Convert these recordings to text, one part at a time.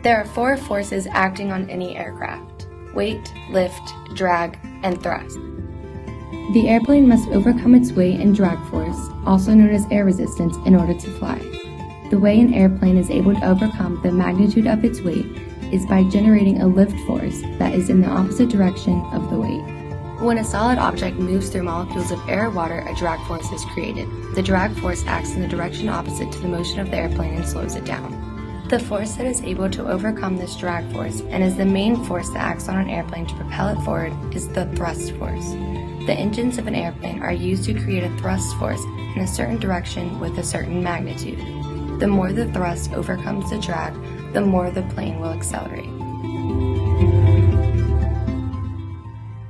There are four forces acting on any aircraft: weight, lift, drag, and thrust. The airplane must overcome its weight and drag force, also known as air resistance, in order to fly. The way an airplane is able to overcome the magnitude of its weight is by generating a lift force that is in the opposite direction of the weight. When a solid object moves through molecules of air or water, a drag force is created. The drag force acts in the direction opposite to the motion of the airplane and slows it down. The force that is able to overcome this drag force and is the main force that acts on an airplane to propel it forward is the thrust force. The engines of an airplane are used to create a thrust force in a certain direction with a certain magnitude. The more the thrust overcomes the drag, the more the plane will accelerate.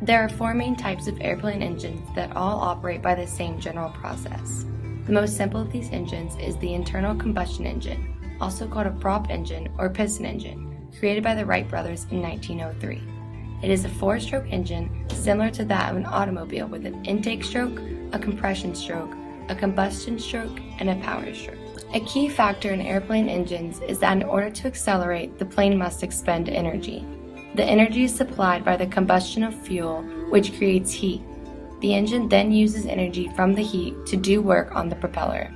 There are four main types of airplane engines that all operate by the same general process. The most simple of these engines is the internal combustion engine, also called a prop engine or piston engine, created by the Wright brothers in 1903. It is a four-stroke engine similar to that of an automobile with an intake stroke, a compression stroke, a combustion stroke, and a power stroke. A key factor in airplane engines is that in order to accelerate, the plane must expend energy. The energy is supplied by the combustion of fuel, which creates heat. The engine then uses energy from the heat to do work on the propeller.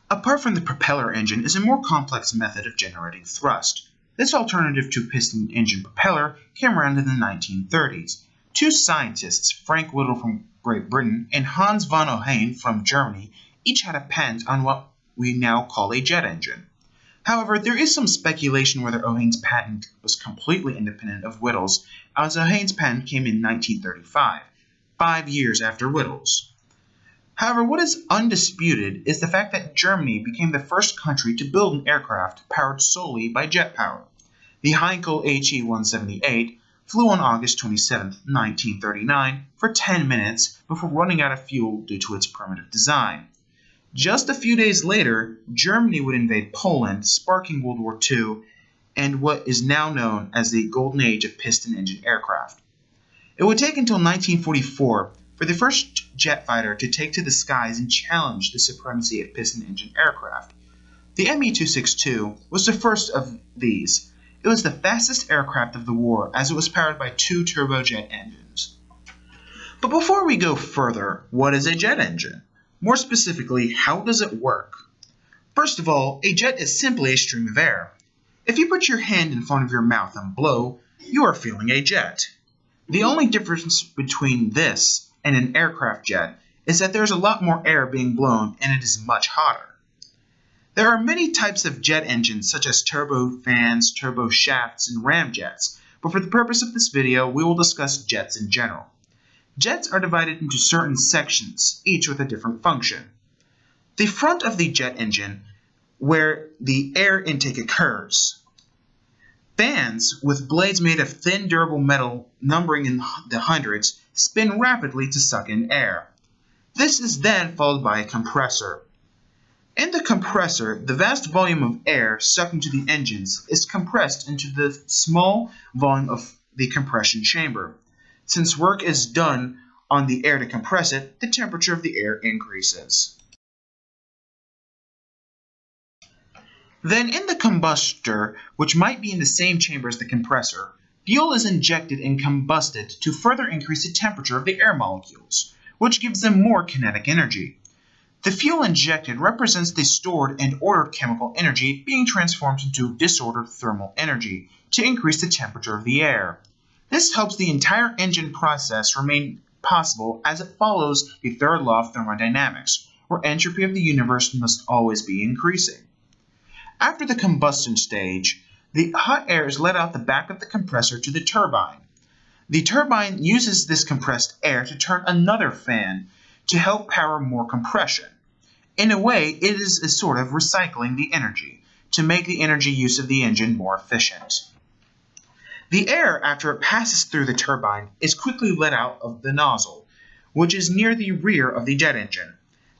Apart from the propeller engine is a more complex method of generating thrust. This alternative to piston engine propeller came around in the 1930s. Two scientists, Frank Whittle from Great Britain and Hans von Ohain from Germany, each had a patent on what we now call a jet engine. However, there is some speculation whether Ohain's patent was completely independent of Whittle's, as Ohain's patent came in 1935, 5 years after Whittle's. However, what is undisputed is the fact that Germany became the first country to build an aircraft powered solely by jet power. The Heinkel HE-178 flew on August 27, 1939 for 10 minutes before running out of fuel due to its primitive design. Just a few days later, Germany would invade Poland, sparking World War II and what is now known as the Golden Age of piston engine aircraft. It would take until 1944 for the first jet fighter to take to the skies and challenge the supremacy of piston engine aircraft. The Me-262 was the first of these. It was the fastest aircraft of the war as it was powered by two turbojet engines. But before we go further, what is a jet engine? More specifically, how does it work? First of all, a jet is simply a stream of air. If you put your hand in front of your mouth and blow, you are feeling a jet. The only difference between this and an aircraft jet is that there's a lot more air being blown and it is much hotter. There are many types of jet engines such as turbofans, turboshafts, and ramjets, but for the purpose of this video we will discuss jets in general. Jets are divided into certain sections, each with a different function. The front of the jet engine, where the air intake occurs. Fans with blades made of thin durable metal numbering in the hundreds spin rapidly to suck in air. This is then followed by a compressor. In the compressor, the vast volume of air sucked into the engines is compressed into the small volume of the compression chamber. Since work is done on the air to compress it, the temperature of the air increases. Then in the combustor, which might be in the same chamber as the compressor, fuel is injected and combusted to further increase the temperature of the air molecules, which gives them more kinetic energy. The fuel injected represents the stored and ordered chemical energy being transformed into disordered thermal energy to increase the temperature of the air. This helps the entire engine process remain possible as it follows the third law of thermodynamics, where entropy of the universe must always be increasing. After the combustion stage, the hot air is let out the back of the compressor to the turbine. The turbine uses this compressed air to turn another fan to help power more compression. In a way, it is a sort of recycling the energy to make the energy use of the engine more efficient. The air, after it passes through the turbine, is quickly let out of the nozzle, which is near the rear of the jet engine.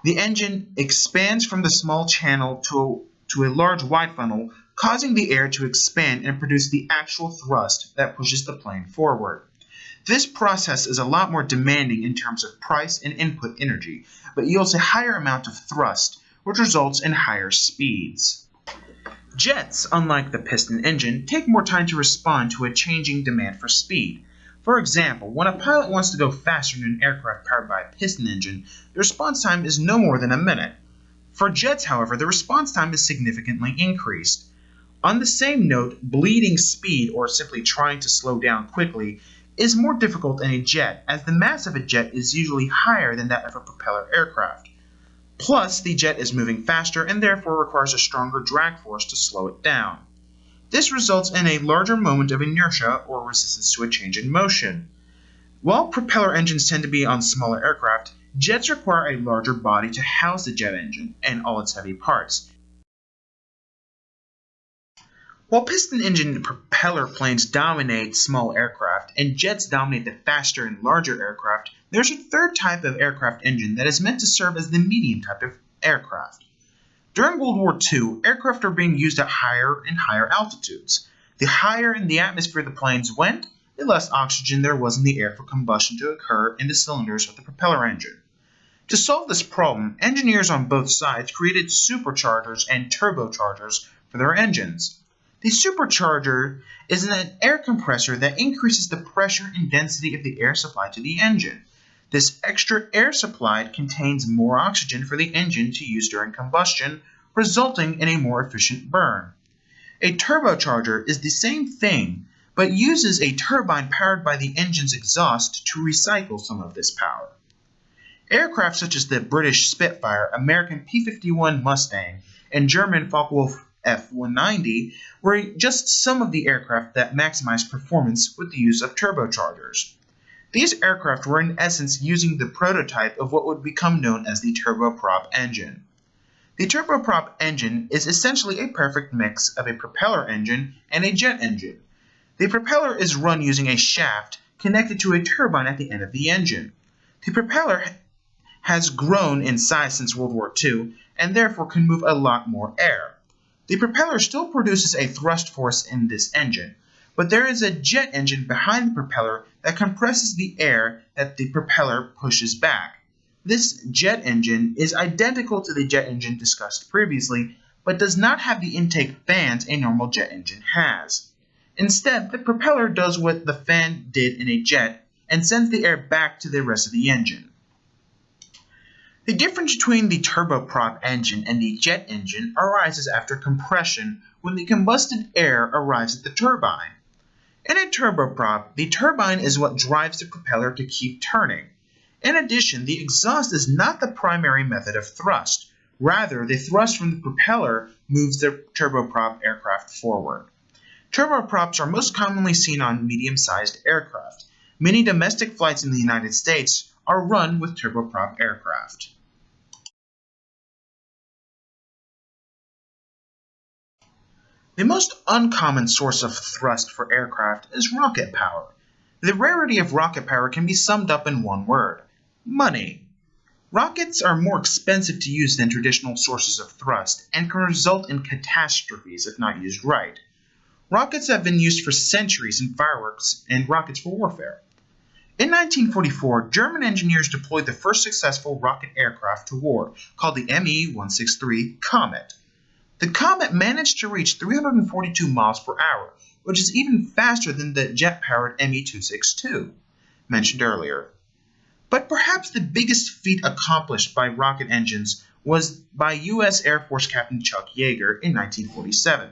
The engine expands from the small channel to a large wide funnel, causing the air to expand and produce the actual thrust that pushes the plane forward. This process is a lot more demanding in terms of price and input energy, but yields a higher amount of thrust, which results in higher speeds. Jets, unlike the piston engine, take more time to respond to a changing demand for speed. For example, when a pilot wants to go faster in an aircraft powered by a piston engine, the response time is no more than a minute. For jets, however, the response time is significantly increased. On the same note, bleeding speed, or simply trying to slow down quickly, is more difficult in a jet, as the mass of a jet is usually higher than that of a propeller aircraft. Plus, the jet is moving faster and therefore requires a stronger drag force to slow it down. This results in a larger moment of inertia or resistance to a change in motion. While propeller engines tend to be on smaller aircraft, jets require a larger body to house the jet engine and all its heavy parts. While piston engine propeller planes dominate small aircraft and jets dominate the faster and larger aircraft, there's a third type of aircraft engine that is meant to serve as the medium type of aircraft. During World War II, aircraft are being used at higher and higher altitudes. The higher in the atmosphere the planes went, the less oxygen there was in the air for combustion to occur in the cylinders of the propeller engine. To solve this problem, engineers on both sides created superchargers and turbochargers for their engines. The supercharger is an air compressor that increases the pressure and density of the air supplied to the engine. This extra air supplied contains more oxygen for the engine to use during combustion, resulting in a more efficient burn. A turbocharger is the same thing, but uses a turbine powered by the engine's exhaust to recycle some of this power. Aircraft such as the British Spitfire, American P-51 Mustang, and German Focke-Wulf F-190 were just some of the aircraft that maximized performance with the use of turbochargers. These aircraft were in essence using the prototype of what would become known as the turboprop engine. The turboprop engine is essentially a perfect mix of a propeller engine and a jet engine. The propeller is run using a shaft connected to a turbine at the end of the engine. The propeller has grown in size since World War II and therefore can move a lot more air. The propeller still produces a thrust force in this engine, but there is a jet engine behind the propeller that compresses the air that the propeller pushes back. This jet engine is identical to the jet engine discussed previously, but does not have the intake fans a normal jet engine has. Instead, the propeller does what the fan did in a jet and sends the air back to the rest of the engine. The difference between the turboprop engine and the jet engine arises after compression when the combusted air arrives at the turbine. In a turboprop, the turbine is what drives the propeller to keep turning. In addition, the exhaust is not the primary method of thrust. Rather, the thrust from the propeller moves the turboprop aircraft forward. Turboprops are most commonly seen on medium-sized aircraft. Many domestic flights in the United States are run with turboprop aircraft. The most uncommon source of thrust for aircraft is rocket power. The rarity of rocket power can be summed up in one word: money. Rockets are more expensive to use than traditional sources of thrust and can result in catastrophes if not used right. Rockets have been used for centuries in fireworks and rockets for warfare. In 1944, German engineers deployed the first successful rocket aircraft to war, called the Me-163 Comet. The Comet managed to reach 342 miles per hour, which is even faster than the jet-powered Me-262, mentioned earlier. But perhaps the biggest feat accomplished by rocket engines was by U.S. Air Force Captain Chuck Yeager in 1947.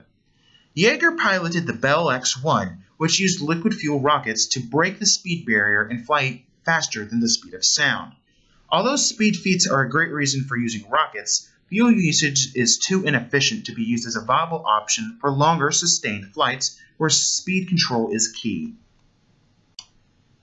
Yeager piloted the Bell X-1, which used liquid fuel rockets to break the speed barrier and fly faster than the speed of sound. Although speed feats are a great reason for using rockets, fuel usage is too inefficient to be used as a viable option for longer, sustained flights where speed control is key.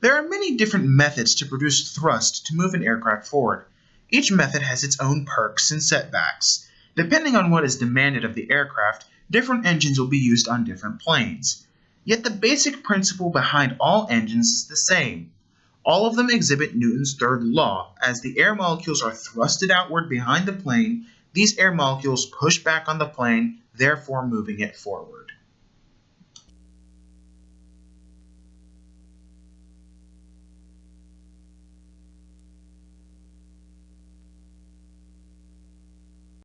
There are many different methods to produce thrust to move an aircraft forward. Each method has its own perks and setbacks. Depending on what is demanded of the aircraft, different engines will be used on different planes. Yet the basic principle behind all engines is the same. All of them exhibit Newton's third law. As the air molecules are thrusted outward behind the plane, these air molecules push back on the plane, therefore moving it forward.